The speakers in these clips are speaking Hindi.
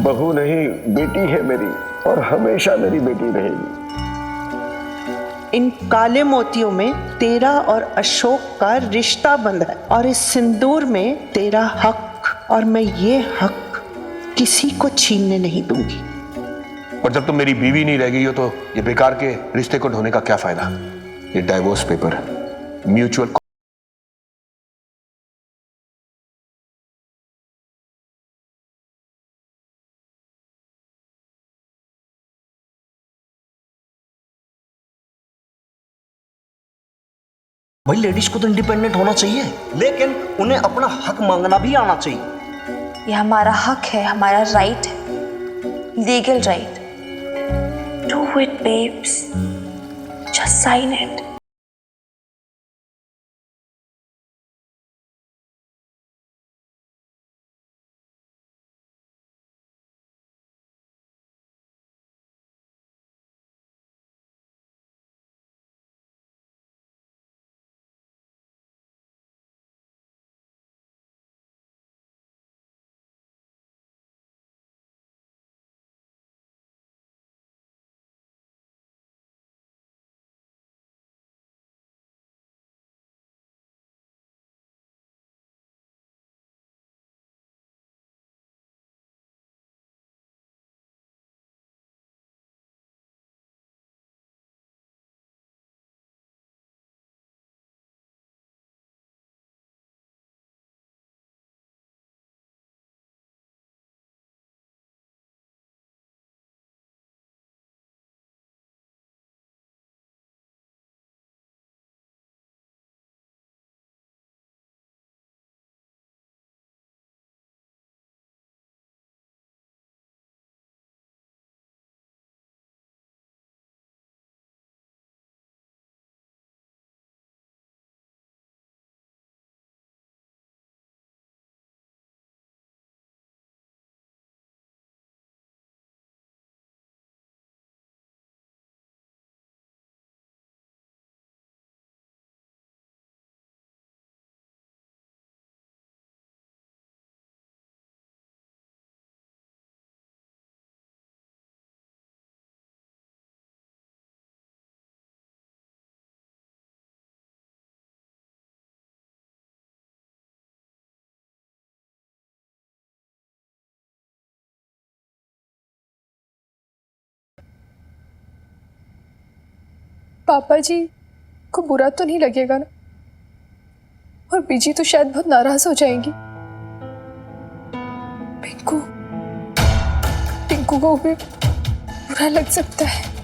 बहू नहीं बेटी है मेरी और हमेशा मेरी बेटी रहेगी। इन काले मोतियों में तेरा और अशोक का रिश्ता बंधा है और इस सिंदूर में तेरा हक, और मैं ये हक किसी को छीनने नहीं दूंगी। और जब तुम मेरी बीवी नहीं रह गई हो तो ये बेकार के रिश्ते को ढोने का क्या फायदा? ये डाइवोर्स पेपर म्यूचुअल। भाई लेडीज को तो इंडिपेंडेंट होना चाहिए, लेकिन उन्हें अपना हक मांगना भी आना चाहिए। ये हमारा हक है, हमारा राइट है, legal right. Do it babes, just sign it. पापा जी को बुरा तो नहीं लगेगा ना? और बीजी तो शायद बहुत नाराज हो जाएंगी। पिंकू को भी बुरा लग सकता है।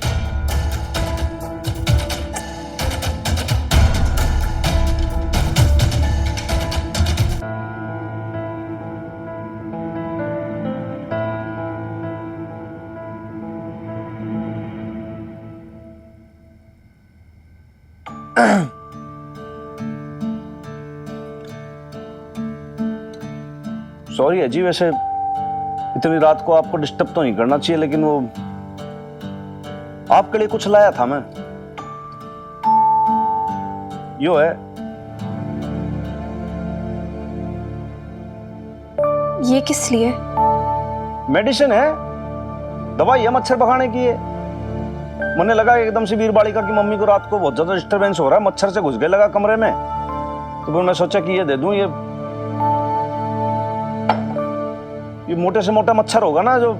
सॉरी अजी, वैसे इतनी रात को आपको डिस्टर्ब तो नहीं करना चाहिए, लेकिन वो आपके लिए कुछ लाया था मैं। यो है। ये किस लिए? मेडिसिन है, दवाई है, मच्छर भगाने की है। मैंने लगा एकदम से वीर बालिका की मम्मी को रात को बहुत ज्यादा डिस्टरबेंस हो रहा है, मच्छर से घुस गए लगा कमरे में, तो फिर मैं सोचा कि ये दे दूं। ये मोटे से मोटा मच्छर होगा ना, जो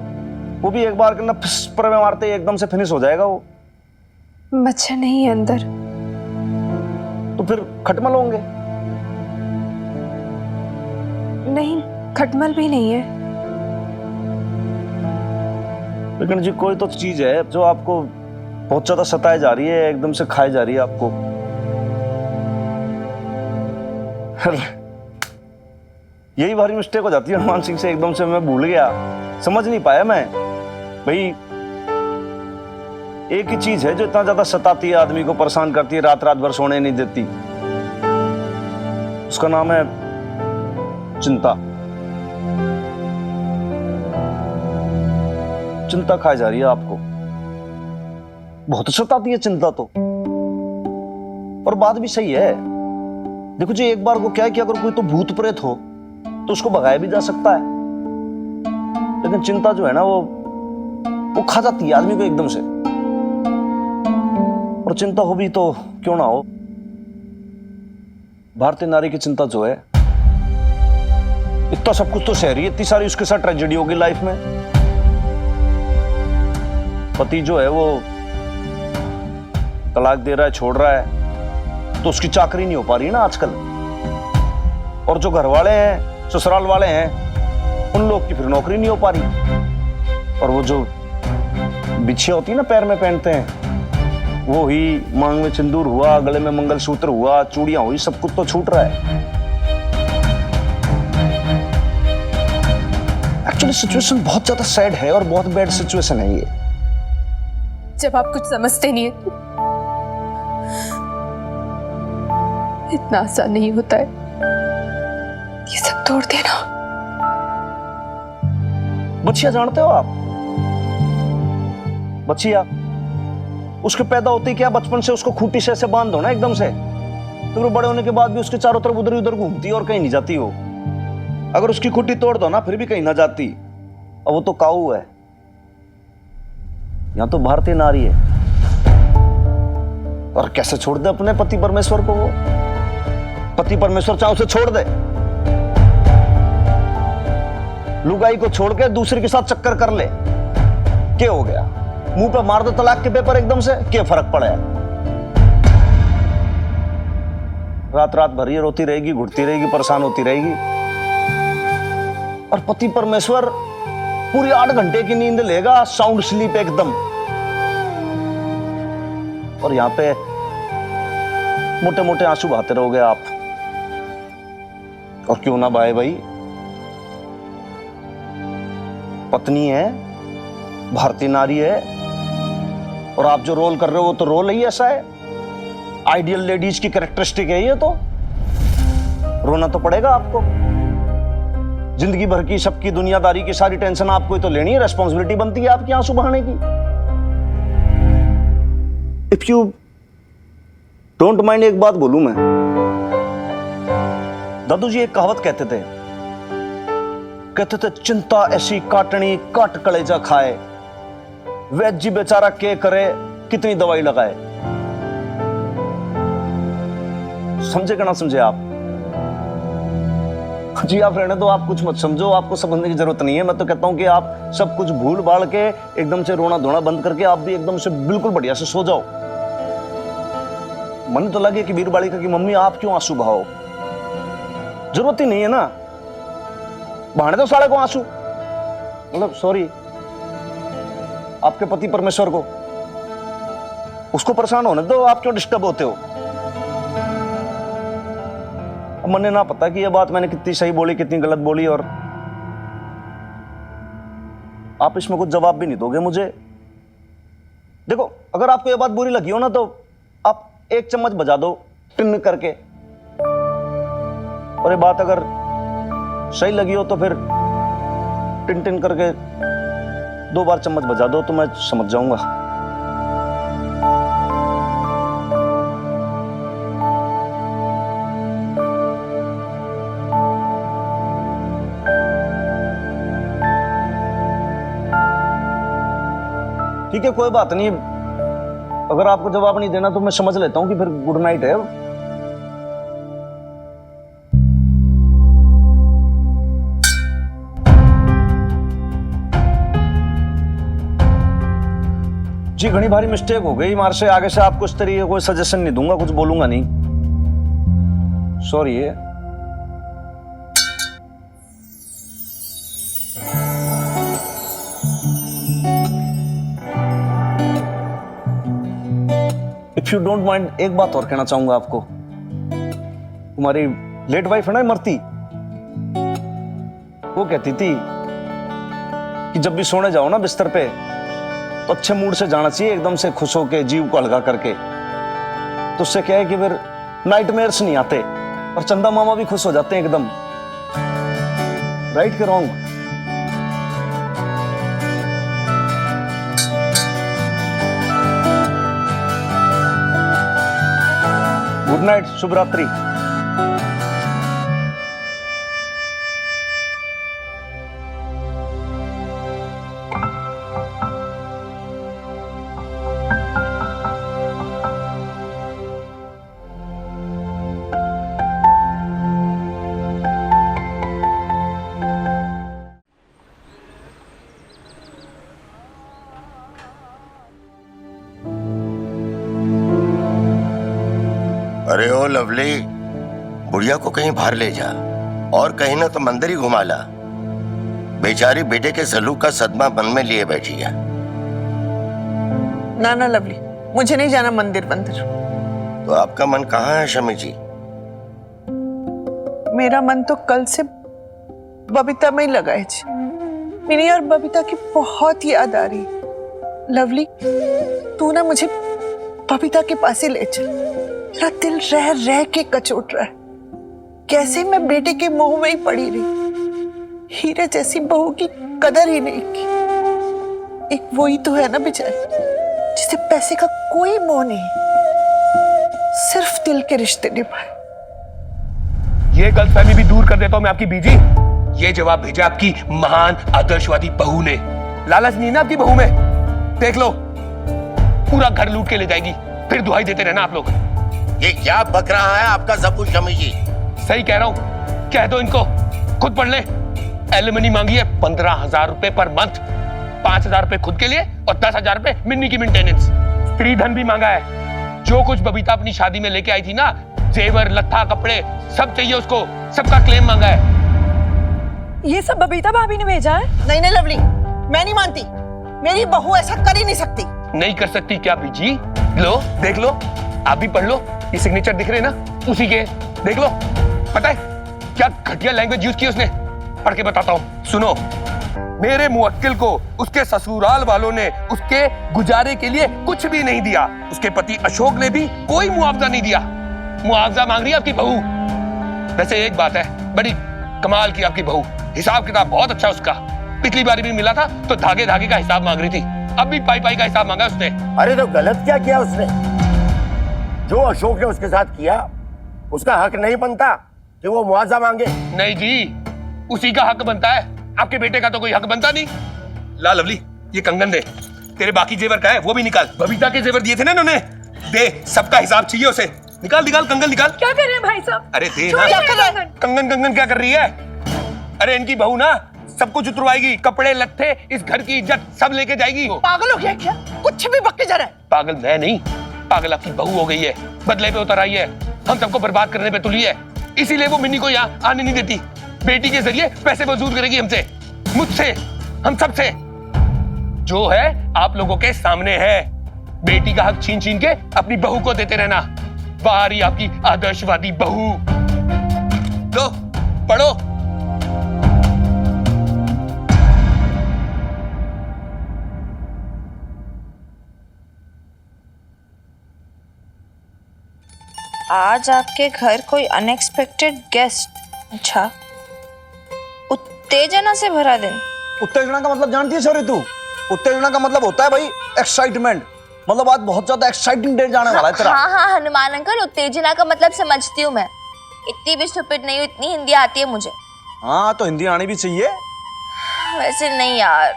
वो भी एक बार के ना फिस पर में मारते ही एकदम से फिनिश हो जाएगा वो। मच्छर नहीं है अंदर। तो फिर खटमल होंगे? नहीं, खटमल भी नहीं है। लेकिन जी कोई तो चीज है जो आपको बहुत ज्यादा सताए जा रही है, एकदम से खाए जा रही है आपको। यही भारी मिस्टेक हो जाती है हनुमान सिंह से, एकदम से मैं भूल गया, समझ नहीं पाया मैं। भाई एक ही चीज है जो इतना ज्यादा सताती है, आदमी को परेशान करती है, रात रात भर सोने नहीं देती, उसका नाम है चिंता। चिंता खाई जा रही है आपको, बहुत सताती है चिंता तो। और बात भी सही है, देखो जी एक बार को क्या है कि अगर कोई तो भूत प्रेत हो तो उसको भगाया भी जा सकता है, लेकिन चिंता जो है ना वो खा जाती है आदमी को एकदम से। और चिंता हो भी तो क्यों ना हो, भारतीय नारी की चिंता जो है, इतना सब कुछ तो सह रही है, इतनी सारी उसके साथ ट्रेजेडी होगी लाइफ में। पति जो है वो तलाक दे रहा है, छोड़ रहा है, तो उसकी चाकरी नहीं हो पा रही ना आजकल। और जो घर वाले हैं, ससुराल वाले हैं, उन लोग की फिर नौकरी नहीं हो पा रही। और वो जो बिछिया होती है ना पैर में पहनते हैं, वो ही, मांग में सिंदूर हुआ, गले में मंगलसूत्र हुआ, चूड़ियां हुई, सब कुछ तो छूट रहा है। एक्चुअली सिचुएशन बहुत ज्यादा सैड है और बहुत बैड सिचुएशन है ये। जब आप कुछ समझते नहीं है तो इतना आसान नहीं होता है ये सब तोड़ देना। बच्चिया जानते हो आप? बच्चिया, उसके पैदा होते ही क्या बचपन से उसको खूंटी से ऐसे बांध दो ना एकदम से, तो वो बड़े होने के बाद भी उसके चारों तरफ उधर उधर घूमती है और कहीं नहीं जाती हो। अगर उसकी खूंटी तोड़ दो ना फिर भी कहीं ना जाती। और वो तो काऊ है, यहां तो भारतीय नारी है। और कैसे छोड़ दे अपने पति परमेश्वर को? वो पति परमेश्वर चाहे उसे छोड़ दे, लुगाई को छोड़ के दूसरे के साथ चक्कर कर ले, क्या हो गया? मुंह पे मार दो तलाक के पेपर एकदम से, क्या फर्क पड़ा है? रात रात भर ये रोती रहेगी, घुटती रहेगी, परेशान होती रहेगी। और पति परमेश्वर पूरी 8 घंटे की नींद लेगा, साउंड स्लीप एकदम। और यहां पे मोटे मोटे आंसू बहाते रहोगे आप। और क्यों ना बहाए भाई, पत्नी है, भारतीय नारी है, और आप जो रोल कर रहे हो वो तो रोल ही ऐसा है, आइडियल लेडीज की कैरेक्टरिस्टिक है ये। तो रोना तो पड़ेगा आपको। जिंदगी भर की सबकी दुनियादारी की सारी टेंशन आपको ही तो लेनी है, रेस्पॉन्सिबिलिटी बनती है आपकी आंसू बहाने की। इफ यू डोंट माइंड एक बात बोलूं मैं, दादू जी एक कहावत कहते थे चिंता ऐसी काटनी काट कलेजा खाए, वैद्य जी बेचारा के करे कितनी दवाई लगाए। समझे कि ना समझे आप? जी आप रहने दो, आप कुछ मत समझो, आपको समझने की जरूरत नहीं है। मैं तो कहता हूं कि आप सब कुछ भूल भाल के एकदम से रोना धोना बंद करके आप भी एकदम से बिल्कुल बढ़िया से सो जाओ। मन तो लगे कि वीर बालिका की मम्मी आप क्यों आंसू बहाओ, जरूरत ही नहीं है ना, बहाने दो साले को आंसू। मतलब सॉरी, आपके पति परमेश्वर को, उसको परेशान होने दो, आप क्यों डिस्टर्ब होते हो? अब मैंने ना पता कि ये बात मैंने कितनी सही बोली कितनी गलत बोली, और आप इसमें कुछ जवाब भी नहीं दोगे मुझे। देखो, अगर आपको ये बात बुरी लगी हो ना तो आप 1 चम्मच बजा दो टिन करके, और ये बात अगर सही लगी हो तो फिर टिन टिन करके 2 बार चम्मच बजा दो तो मैं समझ जाऊंगा। ठीक है, कोई बात नहीं, अगर आपको जवाब नहीं देना तो मैं समझ लेता हूं कि फिर गुड नाइट है। जी घनी भारी मिस्टेक हो गई मार से, आगे से आपको इस तरीके कोई सजेशन नहीं दूंगा, कुछ बोलूंगा नहीं, सॉरी है। इफ यू डोंट माइंड एक बात और कहना चाहूंगा आपको। तुम्हारी लेट वाइफ है ना इमरती, वो कहती थी कि जब भी सोने जाओ ना बिस्तर पे तो अच्छे मूड से जाना चाहिए, एकदम से खुश होके, जीव को हल्का करके। तो उससे क्या है कि फिर नाइटमेयर्स नहीं आते और चंदा मामा भी खुश हो जाते हैं एकदम। राइट के रॉन्ग? गुड नाइट, शुभ रात्रि। अरे ओ लवली, बुढ़िया को कहीं बाहर ले जा और कहीं ना तो मंदिर ही घुमा ला। बेचारी बेटे के सलूक का सदमा मन में लिए बैठी है। ना ना लवली, मुझे नहीं जाना मंदिर मंदिर। तो आपका मन कहाँ है शमी जी? मेरा मन तो कल से बबीता में ही लगा है जी। मेरी और बबीता की बहुत याद आ रही। लवली, तू ना मुझे बबीता के पास ही ले चल। मेरा दिल रह रह के कचोट रहा है। कैसे मैं बेटे के मोह में ही पड़ी रही। हीरे जैसी बहू की कदर ही नहीं की। एक वही तो है ना बेचारी, जिसे पैसे का कोई मोह नहीं, सिर्फ दिल के रिश्ते निभाए। ये गलतफहमी भी दूर कर देता हूं मैं आपकी बीजी। ये जवाब भेजा आपकी महान आदर्शवादी बहू ने। लालच नहीं ना आपकी बहू में। देख लो, पूरा घर लूट के ले जाएगी, फिर दुहाई देते रहना आप लोग। ये क्या बक रहा है आपका जब्बू शमी जी? सही कह रहा हूं, कह दो इनको, खुद पढ़ ले। एलिमनी मांगी है 15,000 रुपए पर मंथ, 5,000 रुपए खुद के लिए और 10,000 रुपए मिन्नी की मेंटेनेंस। स्त्री धन भी मांगा है। जो कुछ बबीता अपनी शादी में लेके आई थी ना, जेवर, लत्था, कपड़े, सब चाहिए उसको। सबका क्लेम मांगा है। ये सब बबीता भाभी ने भेजा है? नहीं नहीं लवली, मैं नहीं मानती। मेरी बहू ऐसा कर ही नहीं सकती। नहीं कर सकती क्या बीजी? लो देख लो, आप भी पढ़ लो। ये सिग्नेचर दिख रहे हैं ना, उसी के। देख लो, पता है क्या घटिया लैंग्वेज यूज की उसने। पढ़ के बताता हूं, सुनो। मेरे मुवक्किल को उसके ससुराल वालों ने उसके गुजारे के लिए कुछ भी नहीं दिया। उसके पति अशोक ने भी कोई मुआवजा नहीं दिया। मुआवजा मांग रही है आपकी बहू। वैसे एक बात है, बड़ी कमाल की आपकी बहू, हिसाब किताब बहुत अच्छा उसका। पिछली बार भी मिला था तो धागे धागे का हिसाब मांग रही थी, अब भी पाई पाई का हिसाब मांगा उसने। अरे तो गलत क्या किया उसने? जो अशोक ने उसके साथ किया, उसका हक नहीं बनता कि वो मुआवजा मांगे? नहीं जी, उसी का हक बनता है, आपके बेटे का तो कोई हक बनता नहीं। ला लवली, ये कंगन दे। तेरे बाकी जेवर का है वो भी निकाल। बबीता के जेवर दिए थे ना इन्होंने, दे। सबका हिसाब चाहिए उसे। निकाल निकाल, कंगन निकाल। क्या कर रहे हैं भाई साहब? अरे दे छोड़िए ना। क्या कर रहा है? कंगन कंगन क्या कर रही है? अरे इनकी बहू ना सब कुछ उतरवाएगी, कपड़े लत्थे, इस घर की इज्जत सब लेके जाएगी। पागल हो गया क्या? कुछ भी बक के जा रहा है। पागल मैं नहीं, पागल आपकी बहू हो गई है। बदले पे उतर आई है, हम सबको बर्बाद करने पे तुली है। इसीलिए वो मिन्नी को यहाँ आने नहीं देती। बेटी के जरिए पैसे वसूल करेगी हमसे, मुझसे, हम सबसे। जो है आप लोगों के सामने है। बेटी का हक छीन छीन के अपनी बहू को देते रहना। बाहरी आपकी आदर्शवादी बहू। लो पढ़ो। आज आपके घर कोई अनएक्सपेक्टेड गेस्ट। अच्छा, उत्तेजना से भरा दिन। उत्तेजना का मतलब जानती है सॉरी तू? उत्तेजना का मतलब होता है भाई एक्साइटमेंट। मतलब आज बहुत ज्यादा एक्साइटिंग डे जाने वाला है तेरा। हाँ हाँ हनुमान अंकल, उत्तेजना का मतलब समझती हूँ मैं। इतनी भी स्टूपिड नहीं हूँ, इतनी हिंदी आती है मुझे। हाँ तो हिंदी आनी भी चाहिए। वैसे नहीं यार,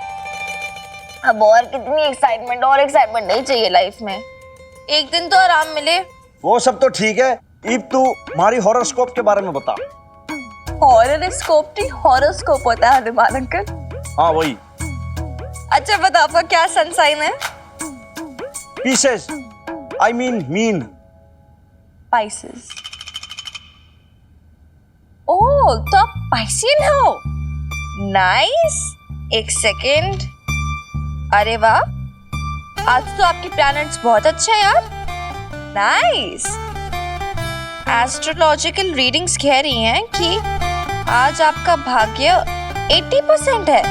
अब और कितनी एक्साइटमेंट, और एक्साइटमेंट नहीं चाहिए लाइफ में। एक दिन तो आराम मिले। वो सब तो ठीक है, इब तू हमारी हॉरोस्कोप के बारे में बता। हॉरोस्कोप नहीं, हॉरोस्कोप होता है हनुमान अंकल। हाँ वही। अच्छा बता, आपका क्या सन साइन है? Pieces, I mean Pisces. Oh, तो आप पाइसियन हो। नाइस। एक सेकेंड। अरे वाह, आज तो आपकी प्लैनेट्स बहुत अच्छा है यार। नाइस। एस्ट्रोलॉजिकल रीडिंग्स कह रही हैं कि आज आपका भाग्य 80% है।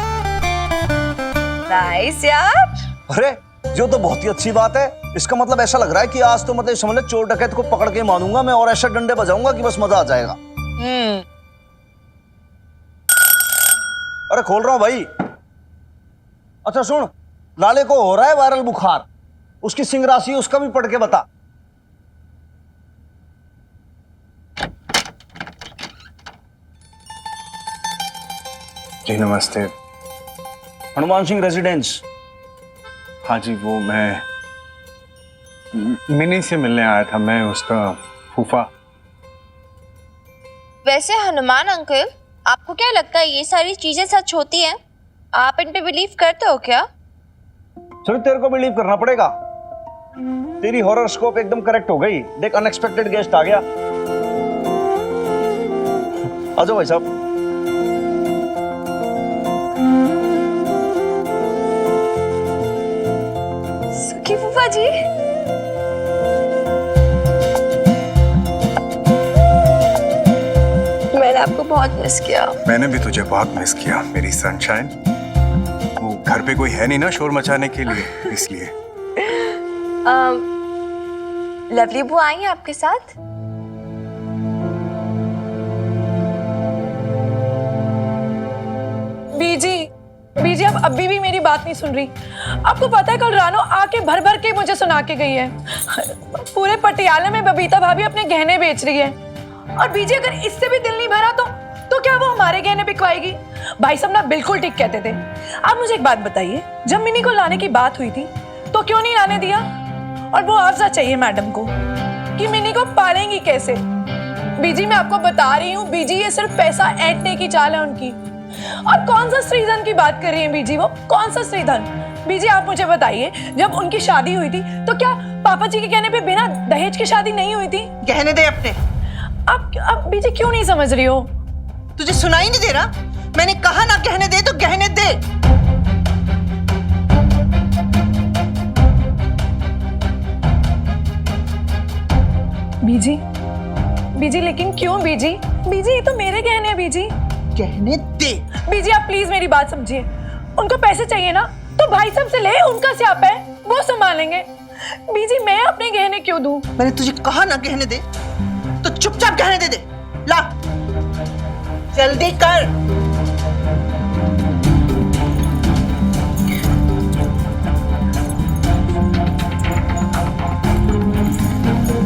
नाइस यार। अरे जो तो बहुत ही अच्छी बात है। इसका मतलब ऐसा लग रहा है कि आज तो मतलब समझ ले चोर डकैत को पकड़ के मारूंगा मैं, और ऐसा डंडे बजाऊंगा कि बस मजा आ जाएगा। अरे खोल रहा हूं भाई। अच्छा सुन, लाले को हो रहा है वायरल बुखार, उसकी सिंह राशि उसका भी पढ़ के बता। जी नमस्ते। हनुमान सिंह रेजिडेंस। हाँ जी, वो मैं मिनी से मिलने आया था, मैं उसका फूफा। वैसे हनुमान अंकल, आपको क्या लगता है ये सारी चीजें सच होती हैं? आप इन पे बिलीव करते हो क्या? चलो तेरे को बिलीव करना पड़ेगा। तेरी हॉरोस्कोप एकदम करेक्ट हो गई। देख अनएक्सपेक्टेड गेस्ट आ गया। आ जाओ भाई साहब। सुखी फूफा जी। मैंने आपको बहुत मिस किया। मैंने भी तुझे बहुत मिस किया मेरी सनशाइन। वो घर पे कोई है नहीं ना शोर मचाने के लिए, इसलिए। लवली बुआ आई है आपके साथ? बीजी आप अभी भी मेरी बात नहीं सुन रही। आपको पता है कल रानो आके भर भर के मुझे सुना के गई है पूरे पटियाला में बबीता भाभी अपने गहने बेच रही है। और बीजी अगर इससे भी दिल नहीं भरा तो क्या वो हमारे गहने बिकवाएगी? भाई साहब ना बिल्कुल ठीक कहते थे। आप मुझे एक बात बताइए, जब मिनी को लाने की बात हुई थी तो क्यों नहीं लाने दिया? और वो अफजा चाहिए मैडम को कि मिनी को पालेंगी कैसे? बीजी मैं आपको बता रही हूँ बीजी, ये सिर्फ पैसा ऐंठने की चाल है उनकी। और कौन सा स्त्रीधन की बात कर रही है बीजी? वो कौन सा स्त्रीधन? बीजी आप मुझे बताइए, जब उनकी शादी हुई थी तो क्या पापा जी के कहने पे बिना दहेज की शादी नहीं हुई थी? गहने दे अपने। अब बीजी क्यों नहीं समझ रही हो? तुझे सुनाई नहीं दे रहा? मैंने कहा ना गहने दे तो गहने दे। बीजी लेकिन क्यों बीजी? ये तो मेरे गहने हैं बीजी। गहने दे। बीजी आप प्लीज मेरी बात समझिए। उनको पैसे चाहिए ना तो भाई साहब से ले, उनका स्यापा है, वो संभालेंगे। बीजी मैं अपने गहने क्यों दूं? मैंने तुझे कहा ना गहने दे तो चुपचाप गहने दे। ला जल्दी कर।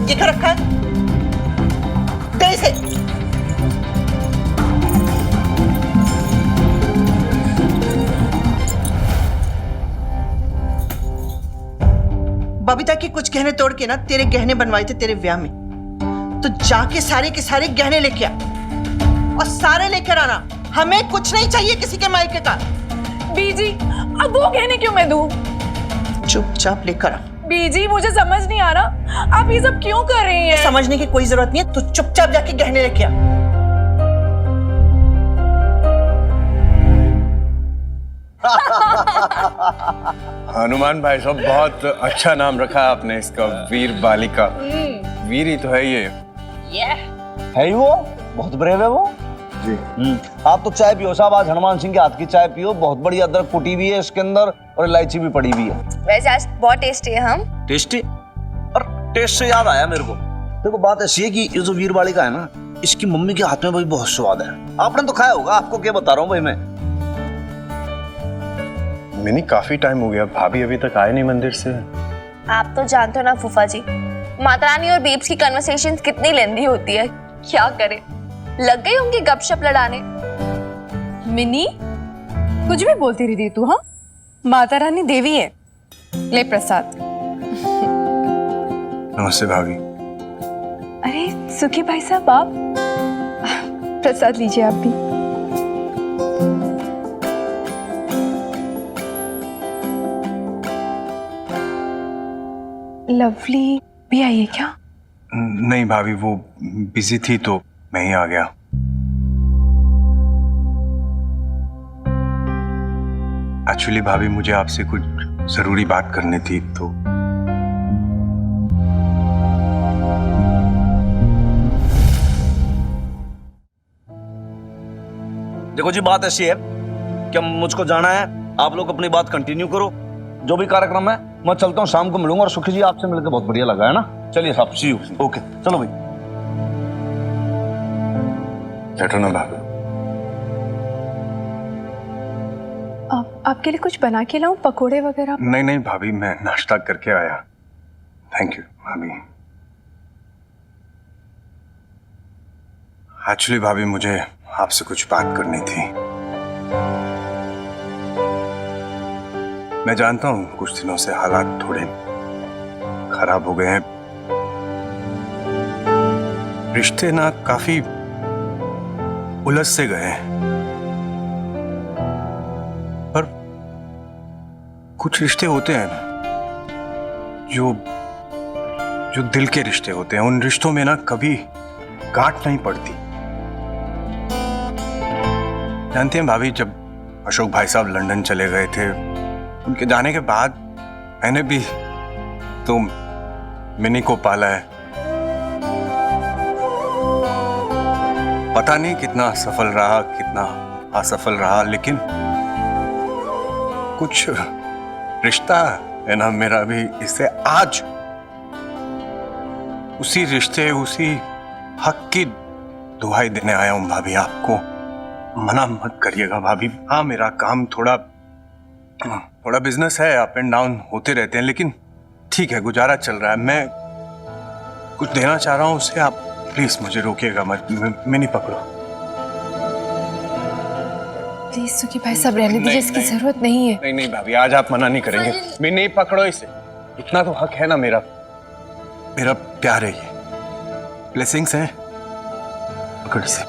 ये क्या रखा है? दे इसे। बबीता के कुछ गहने तोड़ के ना तेरे गहने बनवाए थे तेरे ब्याह में, तो जाके सारे के सारे गहने लेके आ और सारे लेकर आना। हमें कुछ नहीं चाहिए किसी के मायके का। बीजी अब वो गहने क्यों मैं दूं? चुपचाप लेकर आ। बीजी मुझे समझ नहीं आ रहा आप ये सब क्यों कर रही हैं? समझने की कोई जरूरत नहीं है, तू चुपचाप जाके गहने लेके आ। हनुमान भाई साहब बहुत अच्छा नाम रखा आपने इसका, वीर बालिका। वीर ही तो है ये। है ही वो, बहुत ब्रेव है वो जी। आप तो चाय पियो साहब, आज हनुमान सिंह के हाथ की चाय पियो। बहुत बड़ी अदरक कुटी हुई है इसके अंदर और इलायची भी पड़ी हुई है। वैसे आज बहुत टेस्टी है। हम टेस्टी? और टेस्ट से याद आया मेरे को, देखो बात ऐसी है कि ये जो वीर बालिका है ना, इसकी मम्मी के हाथ में भाई बहुत स्वाद है। आपने तो खाया होगा, आपको क्या बता रहा हूँ भाई मैं। मिनी काफी टाइम हो गया, भाभी अभी तक आए नहीं मंदिर से। आप तो जानते हो ना फूफा जी, माता रानी और बेब्स की कन्वर्सेशंस कितनी लेंदी होती है। क्या करे, लग गई उनकी गपशप लड़ाने। मिनी कुछ भी बोलती रही तू। हाँ, माता रानी देवी है। ले प्रसाद। नमस्ते भाभी। अरे सुखी भाई साहब, आप प्रसाद लीजिए आप भी। लवली भी आई है क्या? नहीं भाभी, वो बिजी थी तो मैं ही आ गया। एक्चुअली भाभी मुझे आपसे कुछ जरूरी बात करनी थी तो। देखो जी बात ऐसी है कि मुझको जाना है, आप लोग अपनी बात कंटिन्यू करो। जो भी कार्यक्रम है मैं चलता हूँ, शाम को मिलूंगा। और सुखी जी आपसे मिलकर बहुत बढ़िया लगा है ना। चलिए साहब, सी यू। ओके चलो भाई। बैठो ना भाभी। आपके लिए कुछ बना के लाऊं, पकोड़े वगैरह? नहीं भाभी, मैं नाश्ता करके आया। थैंक यू भाभी। एक्चुअली भाभी मुझे आपसे कुछ बात करनी थी। मैं जानता हूं कुछ दिनों से हालात थोड़े खराब हो गए हैं, रिश्ते ना काफी उलझ से गए हैं, पर कुछ रिश्ते होते हैं जो जो दिल के रिश्ते होते हैं उन रिश्तों में ना कभी गांठ नहीं पड़ती। जानती हैं भाभी, जब अशोक भाई साहब लंदन चले गए थे, उनके जाने के बाद मैंने भी तो मिनी को पाला है। पता नहीं कितना सफल रहा कितना असफल रहा, लेकिन कुछ रिश्ता है ना मेरा भी इससे आज उसी रिश्ते उसी हक की दुहाई देने आया हूं भाभी। आपको मना मत करिएगा भाभी। हाँ, मेरा काम थोड़ा बिजनेस है, अप एंड डाउन होते रहते हैं, लेकिन ठीक है, गुजारा चल रहा है। मैं कुछ देना चाह रहा हूं उसे, आप प्लीज मुझे रोकिएगा मत। मैं नहीं पकड़ो प्लीज सुखी भाई साहब, रहने दीजिए, इसकी जरूरत नहीं है। नहीं नहीं भाभी, आज आप मना नहीं करेंगे। मैं नहीं पकड़ो इसे, इतना तो हक है ना मेरा। मेरा प्यार है, ये ब्लेसिंग्स हैं, पकड़ इसे।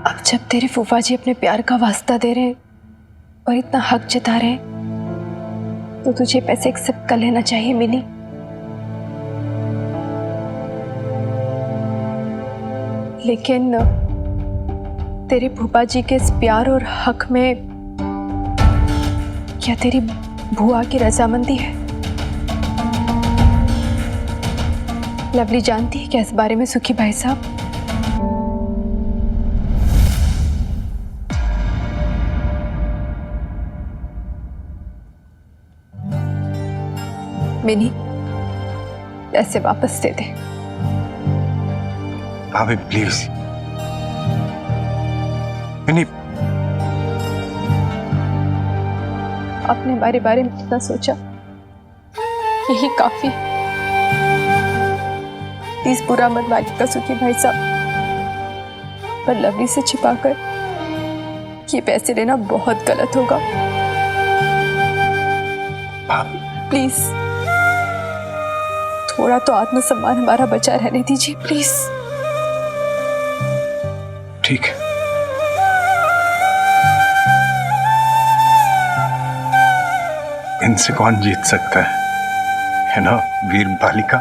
अब जब तेरे फूफा जी अपने प्यार का वास्ता दे रहे और इतना हक जता रहे, तो तुझे पैसे एक्सेप्ट कर लेना चाहिए मिनी। लेकिन तेरे फूफा जी के इस प्यार और हक में क्या तेरी बुआ की रजामंदी है? लवली जानती है क्या इस बारे में सुखी भाई साहब? मिनी, पैसे वापस दे दे। भाभी प्लीज। मिनी, अपने बारे में इतना सोचा, यही काफी। प्लीज बुरा मत मानिएगा सुखी भाई साहब, पर लवली से छिपाकर ये पैसे लेना बहुत गलत होगा। प्लीज थोड़ा तो आत्मसम्मान हमारा बचा रहने दीजिए प्लीज। ठीक है। इनसे कौन जीत सकता है ना वीर बालिका?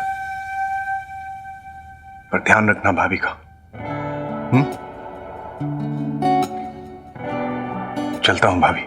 पर ध्यान रखना भाभी का। चलता हूं भाभी।